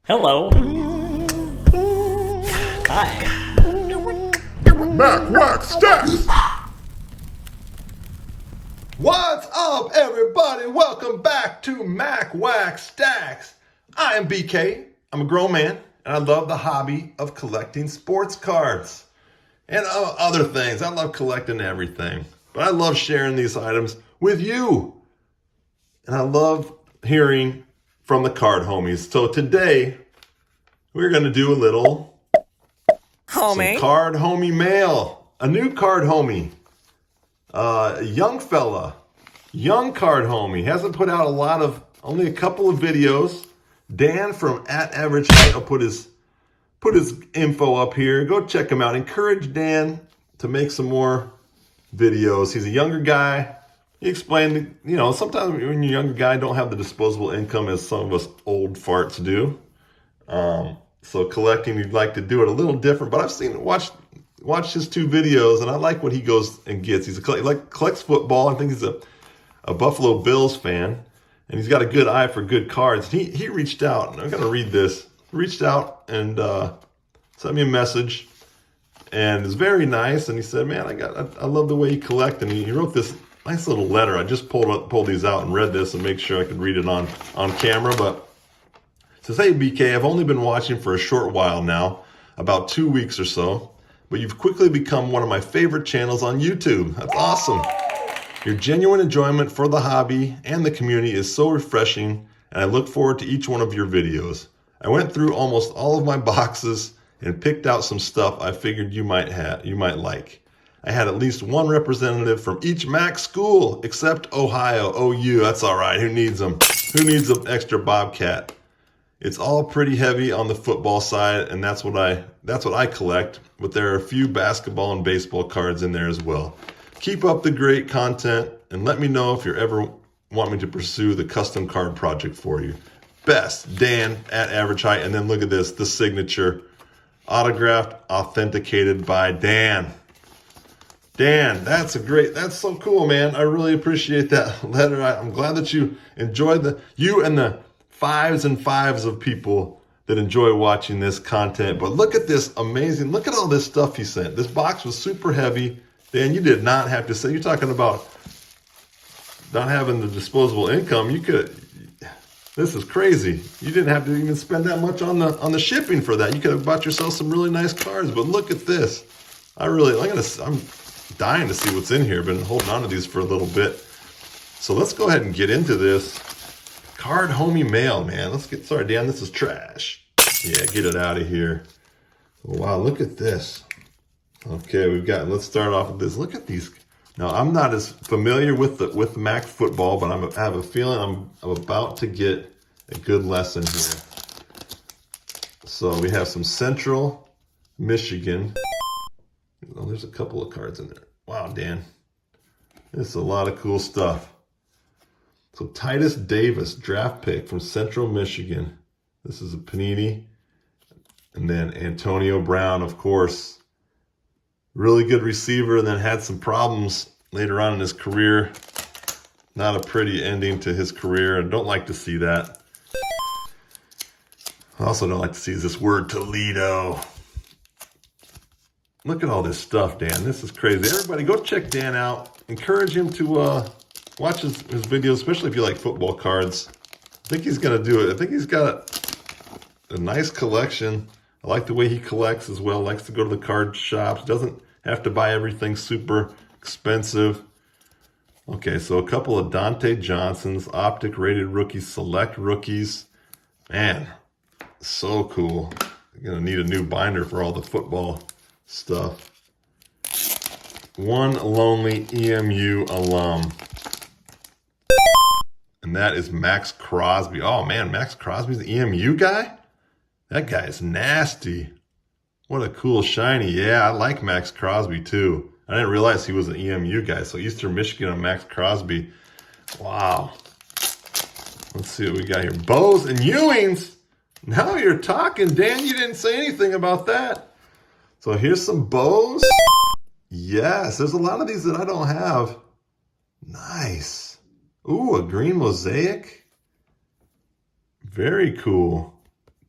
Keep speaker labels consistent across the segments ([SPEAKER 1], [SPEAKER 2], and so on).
[SPEAKER 1] Hello. Hi.
[SPEAKER 2] Mac Whack Stacks! What's up, everybody? Welcome back to Mac Whack Stacks. I am BK. I'm a grown man, and I love the hobby of collecting sports cards and other things. I love collecting everything, but I love sharing these items with you. And I love hearing from the card homies. So today, we're going to do a little some card homie mail. A new card homie. A young fella. Young card homie. Hasn't put out only a couple of videos. Dan from @AverageHeight. I'll put his info up here. Go check him out. Encourage Dan to make some more videos. He's a younger guy. He explained, sometimes when you're a younger guy, don't have the disposable income as some of us old farts do. So collecting, you'd like to do it a little different. But I've watched his two videos, and I like what he goes and gets. He collects football. I think he's a Buffalo Bills fan, and he's got a good eye for good cards. He reached out, and I'm going to read this. He reached out and sent me a message, and it's very nice. And he said, "Man, I love the way you collect." And he wrote this nice little letter. I just pulled these out and read this and make sure I could read it on camera. But it says, "Hey BK, I've only been watching for a short while now, about 2 weeks or so, but you've quickly become one of my favorite channels on YouTube. That's awesome. Your genuine enjoyment for the hobby and the community is so refreshing, and I look forward to each one of your videos. I went through almost all of my boxes and picked out some stuff I figured you might like. I had at least one representative from each MAC school, except Ohio, OU. That's all right. Who needs them? Who needs an extra Bobcat? It's all pretty heavy on the football side, and that's what I collect, but there are a few basketball and baseball cards in there as well. Keep up the great content, and let me know if you ever want me to pursue the custom card project for you. Best, Dan @AverageHeight." And then look at this, the signature, autographed, authenticated by Dan. Dan, that's so cool, man. I really appreciate that letter. I'm glad that you enjoyed you and the fives and fives of people that enjoy watching this content. But look at this amazing, look at all this stuff he sent. This box was super heavy. Dan, you did not have to say, you're talking about not having the disposable income. This is crazy. You didn't have to even spend that much on the shipping for that. You could have bought yourself some really nice cards, but look at this. I'm dying to see what's in here. Been holding on to these for a little bit. So let's go ahead and get into this. Card homie mail, man. Sorry, Dan, this is trash. Yeah, get it out of here. Wow, look at this. Okay, let's start off with this. Look at these. Now, I'm not as familiar with MAC football, but I have a feeling I'm about to get a good lesson here. So we have some Central Michigan. Oh, there's a couple of cards in there. Wow, Dan. This is a lot of cool stuff. So Titus Davis, draft pick from Central Michigan. This is a Panini. And then Antonio Brown, of course. Really good receiver, and then had some problems later on in his career. Not a pretty ending to his career, and don't like to see that. I also don't like to see this word Toledo. Look at all this stuff, Dan. This is crazy. Everybody, go check Dan out. Encourage him to watch his videos, especially if you like football cards. I think he's going to do it. I think he's got a nice collection. I like the way he collects as well. Likes to go to the card shops. Doesn't have to buy everything super expensive. Okay, so a couple of Dante Johnsons, Optic rated rookies, select rookies. Man, so cool. You're going to need a new binder for all the football stuff. One lonely EMU alum. And that is Max Crosby. Oh man, Max Crosby's the EMU guy? That guy is nasty. What a cool shiny. Yeah, I like Max Crosby too. I didn't realize he was an EMU guy. So Eastern Michigan and Max Crosby. Wow. Let's see what we got here. Bows and Ewings. Now you're talking, Dan. You didn't say anything about that. So here's some bows. Yes, there's a lot of these that I don't have. Nice. Ooh, a green mosaic. Very cool.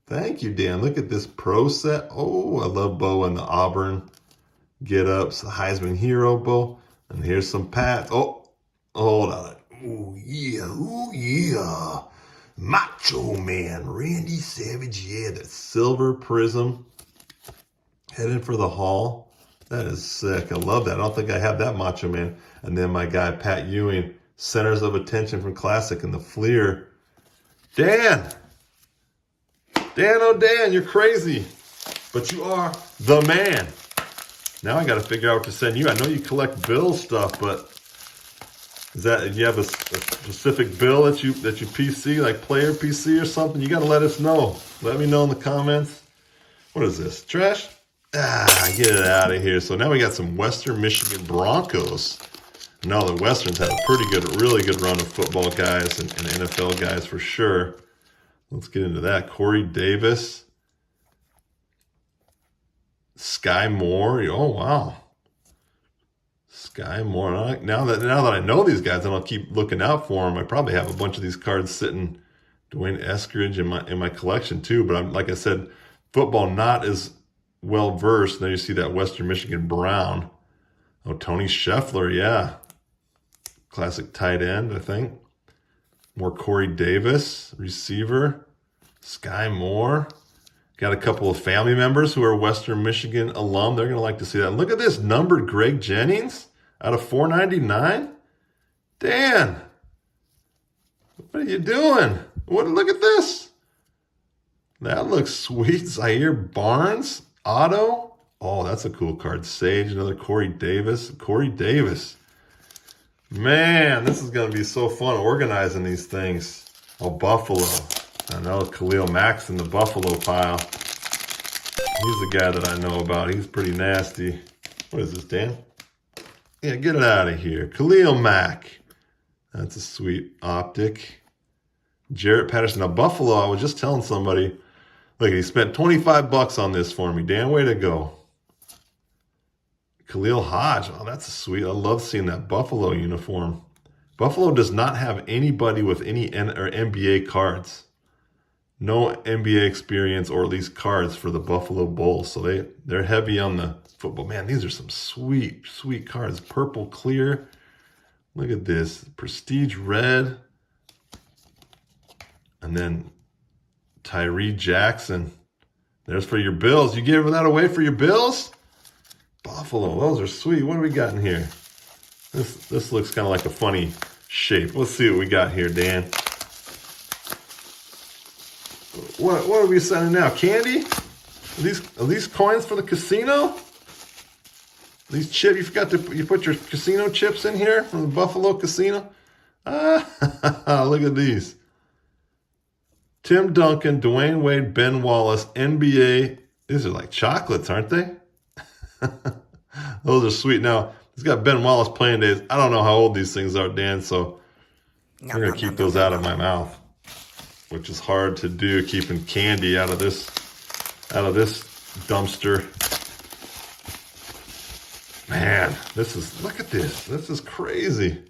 [SPEAKER 2] Thank you, Dan. Look at this pro set. Oh, I love Bo and the Auburn get-ups, the Heisman hero Bo. And here's some Pat. Oh, hold on. Oh, yeah. Oh, yeah. Macho Man, Randy Savage. Yeah, that silver prism. Heading for the Hall. That is sick. I love that. I don't think I have that Macho Man. And then my guy, Pat Ewing, Centers of Attention from Classic and the Fleer. Dan, oh Dan, you're crazy. But you are the man. Now I got to figure out what to send you. I know you collect bill stuff, but is that, you have a specific bill that you PC, like player PC or something? You got to let us know. Let me know in the comments. What is this? Trash? Get it out of here. So now we got some Western Michigan Broncos. No, the Westerns had a really good run of football guys and NFL guys for sure. Let's get into that. Corey Davis. Sky Moore. Oh, wow. Sky Moore. Now that I know these guys, and I'll keep looking out for them. I probably have a bunch of these cards sitting, Dwayne Eskridge in my collection too. But like I said, football not as well versed. Now you see that Western Michigan Brown. Oh, Tony Scheffler, yeah. Classic tight end, I think. More Corey Davis, receiver. Sky Moore. Got a couple of family members who are Western Michigan alum. They're going to like to see that. Look at this numbered Greg Jennings out of 499. Dan, what are you doing? Look at this. That looks sweet. Zaire Barnes, auto. Oh, that's a cool card. Sage, another Corey Davis. Corey Davis. Man, this is going to be so fun organizing these things. Oh, Buffalo. I know Khalil Mack's in the Buffalo pile. He's the guy that I know about. He's pretty nasty. What is this, Dan? Yeah, get it out of here. Khalil Mack. That's a sweet optic. Jarrett Patterson. Now, Buffalo, I was just telling somebody, look, he spent $25 on this for me. Dan, way to go. Khalil Hodge. Oh, that's sweet. I love seeing that Buffalo uniform. Buffalo does not have anybody with any NBA cards. No NBA experience or at least cards for the Buffalo Bulls. So they're heavy on the football. Man, these are some sweet, sweet cards. Purple clear. Look at this. Prestige red. And then Tyree Jackson. There's for your Bills. You giving that away for your Bills? Buffalo. Those are sweet. What do we got in here? This looks kind of like a funny shape. Let's see what we got here, Dan. What are we sending now? Candy? Are these coins for the casino? These chips, you put your casino chips in here from the Buffalo Casino? Look at these. Tim Duncan, Dwayne Wade, Ben Wallace, NBA. These are like chocolates, aren't they? Those are sweet. Now, he's got Ben Wallace playing days. I don't know how old these things are, Dan, so I'm going to keep those out of my mouth, which is hard to do, keeping candy out of this dumpster. Man, look at this. This is crazy.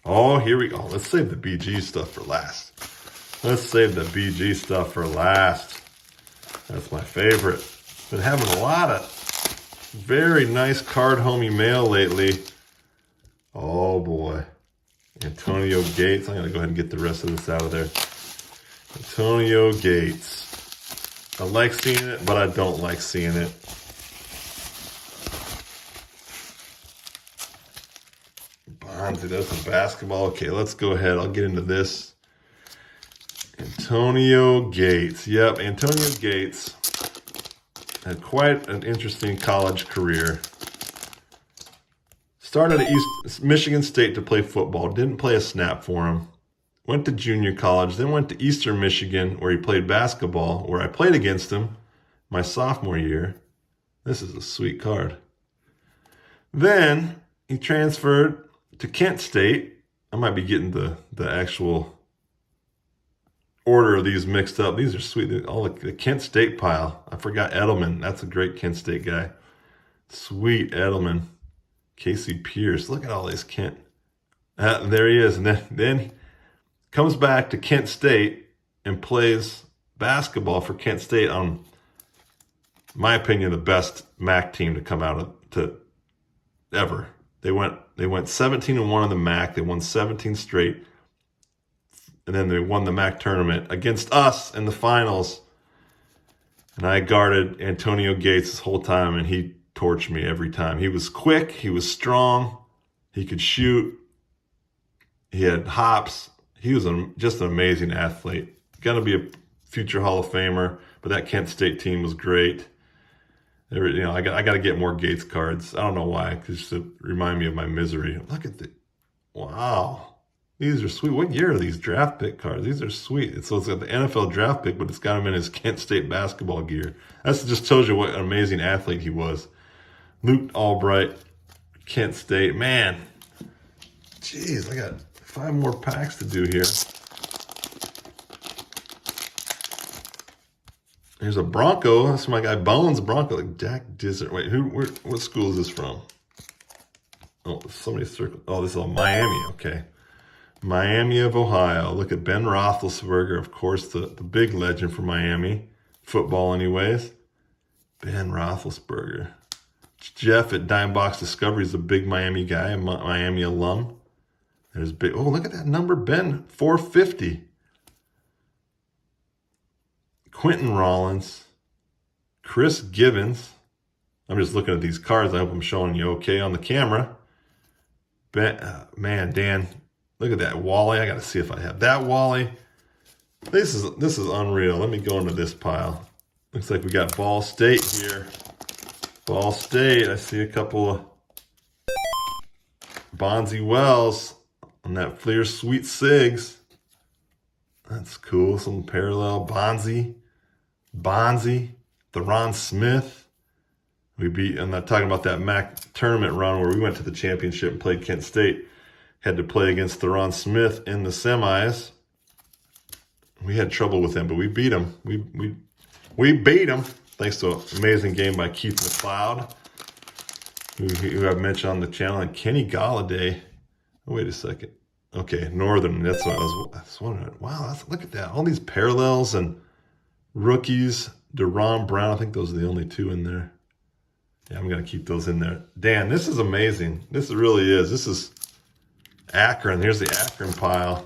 [SPEAKER 2] Oh, here we go. Let's save the BG stuff for last. That's my favorite. Been having a lot of very nice card homie mail lately. Oh boy. Antonio Gates. I'm going to go ahead and get the rest of this out of there. Antonio Gates. I like seeing it, but I don't like seeing it. Bonzi does some basketball. Okay, let's go ahead. I'll get into this. Antonio Gates. Yep, Antonio Gates had quite an interesting college career. Started at East Michigan State to play football. Didn't play a snap for him. Went to junior college, then went to Eastern Michigan where he played basketball, where I played against him my sophomore year. This is a sweet card. Then he transferred to Kent State. I might be getting the actual order of these mixed up. These are sweet. All the Kent State pile. I forgot Edelman. That's a great Kent State guy. Sweet Edelman. Casey Pierce. Look at all these Kent. There he is. And then comes back to Kent State and plays basketball for Kent State on, in my opinion, the best MAC team to come out of to ever. They went 17-1 in the MAC. They won 17 straight. And then they won the MAC tournament against us in the finals. And I guarded Antonio Gates this whole time, and he torched me every time. He was quick. He was strong. He could shoot. He had hops. He was just an amazing athlete. Going to be a future Hall of Famer, but that Kent State team was great. I got to get more Gates cards. I don't know why, because to remind me of my misery. Look at wow. These are sweet. What year are these draft pick cards? These are sweet. So it's got the NFL draft pick, but it's got him in his Kent State basketball gear. That just tells you what an amazing athlete he was. Luke Albright, Kent State. Man, jeez, I got 5 more packs to do here. Here's a Bronco. That's my guy Bones Bronco. Like Jack Dizzer. Wait, what school is this from? Oh, somebody circled. Oh, this is all Miami. Okay. Miami of Ohio. Look at Ben Roethlisberger, of course, the big legend for Miami. Football anyways. Ben Roethlisberger. Jeff at Dime Box Discovery is a big Miami guy, a Miami alum. There's big. Oh, look at that number, Ben. 450. Quentin Rollins. Chris Gibbons. I'm just looking at these cards. I hope I'm showing you okay on the camera. Man, Dan. Look at that Wally. I got to see if I have that Wally. This is unreal. Let me go into this pile. Looks like we got Ball State here. Ball State. I see a couple of Bonzi Wells on that Fleer Sweet Sigs. That's cool. Some parallel Bonzi, Theron Smith. I'm not talking about that MAC tournament run where we went to the championship and played Kent State. Had to play against Theron Smith in the semis. We had trouble with him, but we beat him. We beat him thanks to an amazing game by Keith McLeod, who I've mentioned on the channel, and Kenny Galladay. Oh, wait a second. Okay, Northern. That's what I was wondering. Wow, look at that. All these parallels and rookies. Deron Brown. I think those are the only 2 in there. Yeah, I'm going to keep those in there. Dan, this is amazing. This really is. This is Akron. Here's the Akron pile.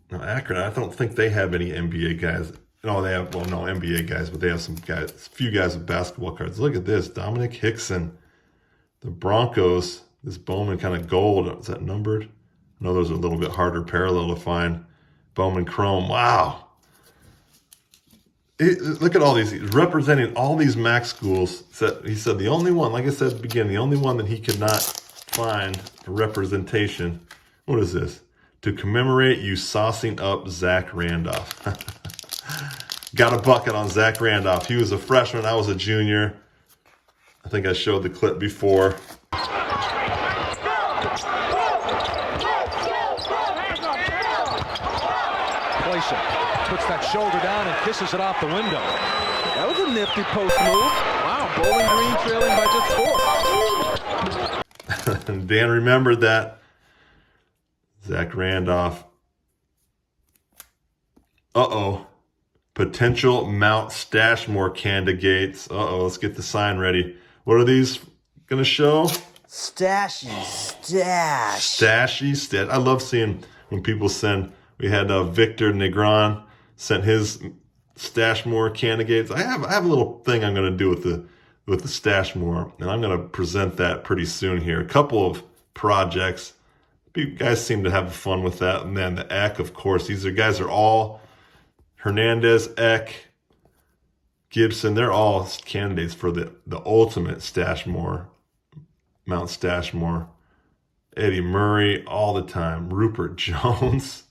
[SPEAKER 2] Now, Akron, I don't think they have any NBA guys. No, they have, well, no NBA guys, but they have some guys, a few guys with basketball cards. Look at this. Dominic Hickson. The Broncos. This Bowman kind of gold. Is that numbered? I know those are a little bit harder parallel to find. Bowman Chrome. Wow. Look at all these. He's representing all these MAC schools. He said the only one, like I said at the beginning, the only one that he could not find a representation. What is this? To commemorate you saucing up Zach Randolph. Got a bucket on Zach Randolph. He was a freshman. I was a junior. I think I showed the clip before.
[SPEAKER 1] Place it. Puts that shoulder down and kisses it off the window. That was a nifty post move. Wow, Bowling Green trailing by just 4.
[SPEAKER 2] Dan remembered that. Zach Randolph. Uh-oh. Potential Mount Stashmore candidates. Uh-oh, let's get the sign ready. What are these going to show?
[SPEAKER 3] Stashy stash.
[SPEAKER 2] Stashy stash. I love seeing when people send. We had Victor Negron sent his Stashmore candidates. I have a little thing I'm going to do with the Stashmore, and I'm going to present that pretty soon here. A couple of projects. You guys seem to have fun with that. And then the Eck, of course. These guys are all Hernandez, Eck, Gibson. They're all candidates for the ultimate Stashmore, Mount Stashmore. Eddie Murray all the time. Rupert Jones.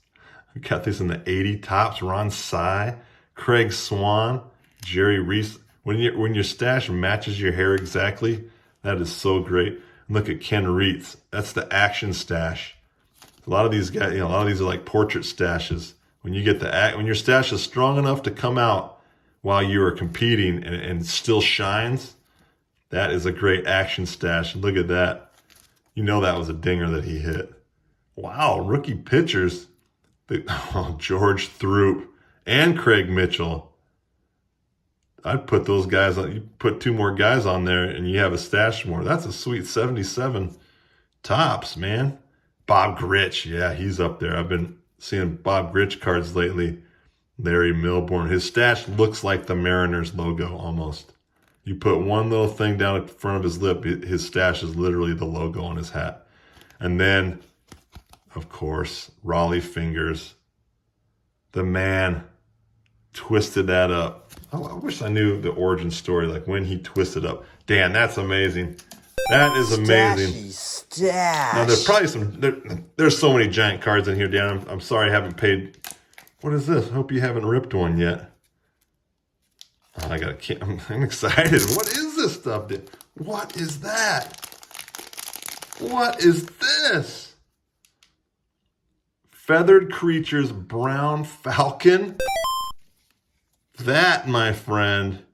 [SPEAKER 2] We got this in the 80 tops. Ron Sy, Craig Swan, Jerry Reese. When your stash matches your hair exactly, that is so great. And look at Ken Reitz. That's the action stash. A lot of these guys, a lot of these are like portrait stashes. When you get when your stash is strong enough to come out while you are competing and still shines, that is a great action stash. Look at that. You know that was a dinger that he hit. Wow, rookie pitchers. George Throop, and Craig Mitchell. I'd put those guys on. You put 2 more guys on there and you have a stash more. That's a sweet 77 tops, man. Bob Gritch. Yeah, he's up there. I've been seeing Bob Gritch cards lately. Larry Milbourne. His stash looks like the Mariners logo almost. You put one little thing down at the front of his lip, his stash is literally the logo on his hat. And then, of course, Raleigh Fingers. The man twisted that up. Oh, I wish I knew the origin story, like when he twisted up. Dan, that's amazing. That is amazing.
[SPEAKER 3] Stash.
[SPEAKER 2] Now, there's probably there's so many giant cards in here, Dan. I'm sorry I haven't paid. What is this? I hope you haven't ripped one yet. Oh, I'm excited. What is this stuff? What is that? What is this? Feathered Creatures Brown Falcon. That, my friend,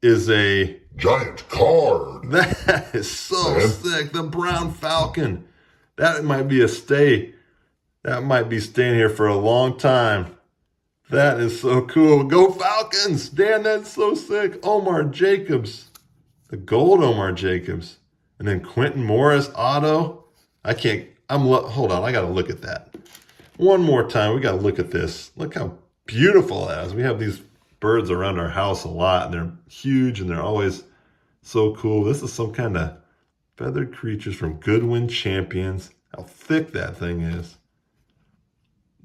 [SPEAKER 2] is a
[SPEAKER 4] giant card.
[SPEAKER 2] That is so sick. The Brown Falcon. That might be a stay. That might be staying here for a long time. That is so cool. Go Falcons! Dan, that's so sick. Omar Jacobs. The gold Omar Jacobs. And then Quentin Morris, auto. Hold on, I got to look at that. One more time, we got to look at this. Look how beautiful that is. We have these birds around our house a lot, and they're huge, and they're always so cool. This is some kind of Feathered Creatures from Goodwin Champions. How thick that thing is.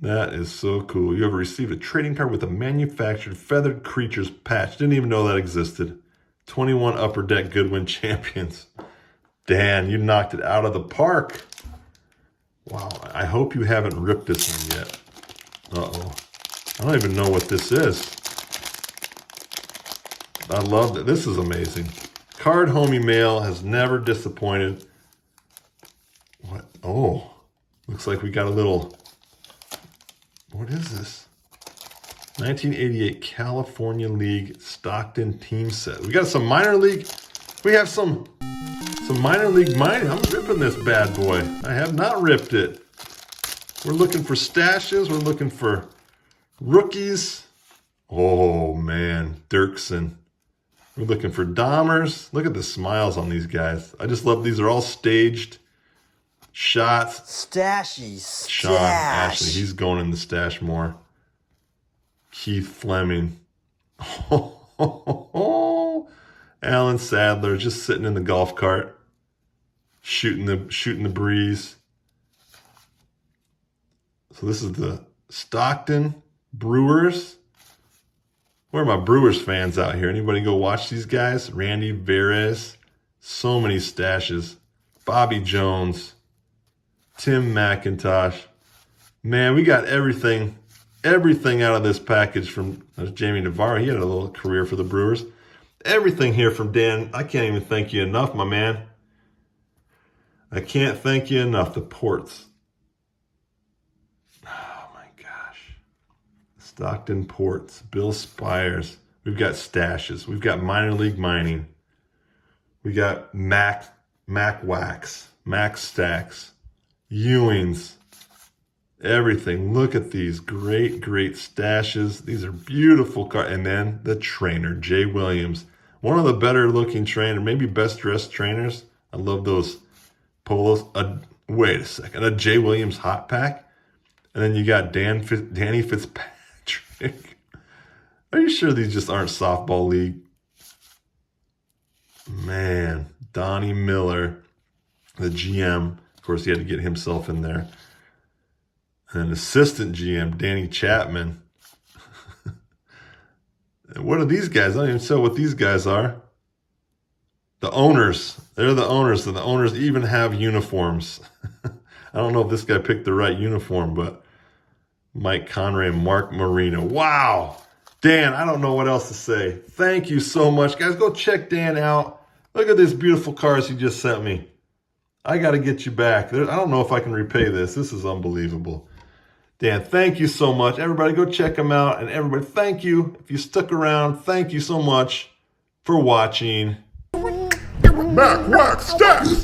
[SPEAKER 2] That is so cool. You ever received a trading card with a manufactured Feathered Creatures patch? Didn't even know that existed. 21 Upper Deck Goodwin Champions. Dan, you knocked it out of the park. Wow, I hope you haven't ripped this one yet. Uh-oh. I don't even know what this is. I love it. This is amazing. Card Homie Mail has never disappointed. What? Oh, looks like we got a little... What is this? 1988 California League Stockton team set. We got some minor league. We have some minor league mining. I'm ripping this bad boy. I have not ripped it. We're looking for stashes. We're looking for rookies. Oh man, Dirksen. We're looking for Dahmers. Look at the smiles on these guys. I just love these are all staged shots.
[SPEAKER 3] Stashy stash.
[SPEAKER 2] Sean Ashley, he's going in the stash more. Keith Fleming. Alan Sadler just sitting in the golf cart, shooting the breeze. So this is the Stockton Brewers. Where are my Brewers fans out here? Anybody go watch these guys? Randy Veras. So many stashes. Bobby Jones. Tim McIntosh. Man, we got everything out of this package from Jamie Navarro. He had a little career for the Brewers. Everything here from Dan. I can't even thank you enough, my man. I can't thank you enough. The ports. Oh my gosh. Stockton Ports. Bill Spires. We've got stashes. We've got minor league mining. We got Mac Wax. Mac Stacks. Ewings, everything. Look at these great stashes. These are beautiful cards. And then the trainer, Jay Williams, one of the better looking trainers, maybe best dressed trainers. I love those polos. Wait a second, a Jay Williams hot pack, and then you got Danny Fitzpatrick. Are you sure these just aren't softball league? Man, Donnie Miller, the GM. Of course, he had to get himself in there. And assistant GM, Danny Chapman. And what are these guys? I don't even know what these guys are. The owners. They're the owners. And the owners even have uniforms. I don't know if this guy picked the right uniform, but Mike Conray and Mark Marino. Wow. Dan, I don't know what else to say. Thank you so much. Guys, go check Dan out. Look at these beautiful cards he just sent me. I got to get you back. I don't know if I can repay this. This is unbelievable. Dan, thank you so much. Everybody go check him out. And everybody, thank you. If you stuck around, thank you so much for watching.
[SPEAKER 4] Mac Wax Stacks.